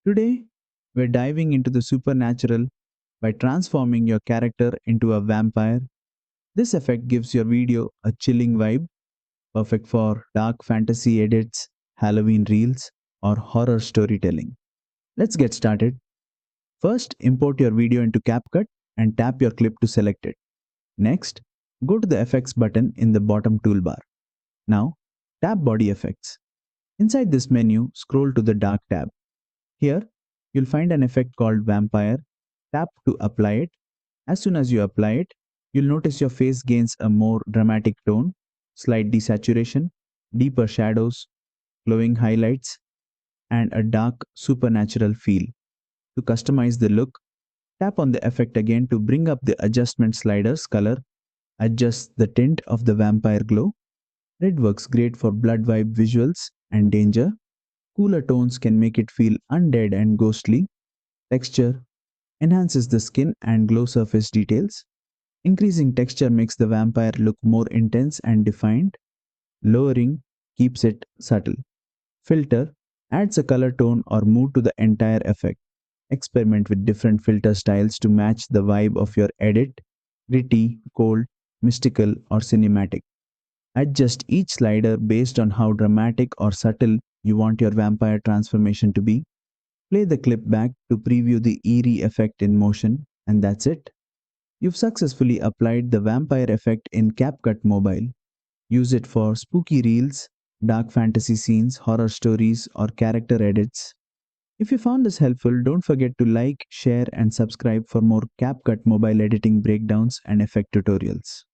Today, we're diving into the supernatural by transforming your character into a vampire. This effect gives your video a chilling vibe, perfect for dark fantasy edits, Halloween reels, or horror storytelling. Let's get started. First, import your video into CapCut and tap your clip to select it. Next, go to the Effects button in the bottom toolbar. Now, tap Body Effects. Inside this menu, scroll to the Dark tab. Here, you'll find an effect called Vampire. Tap to apply it. As soon as you apply it, you'll notice your face gains a more dramatic tone, slight desaturation, deeper shadows, glowing highlights, and a dark supernatural feel. To customize the look, tap on the effect again to bring up the adjustment sliders color, adjust the tint of the vampire glow. Red works great for blood vibe visuals and danger. Cooler tones can make it feel undead and ghostly. Texture enhances the skin and glow surface details. Increasing texture makes the vampire look more intense and defined. Lowering keeps it subtle. Filter adds a color tone or mood to the entire effect. Experiment with different filter styles to match the vibe of your edit: gritty, cold, mystical, or cinematic. Adjust each slider based on how dramatic or subtle you want your vampire transformation to be. Play the clip back to preview the eerie effect in motion, and that's it. You've successfully applied the vampire effect in CapCut Mobile. Use it for spooky reels, dark fantasy scenes, horror stories, or character edits. If you found this helpful, don't forget to like, share, and subscribe for more CapCut Mobile editing breakdowns and effect tutorials.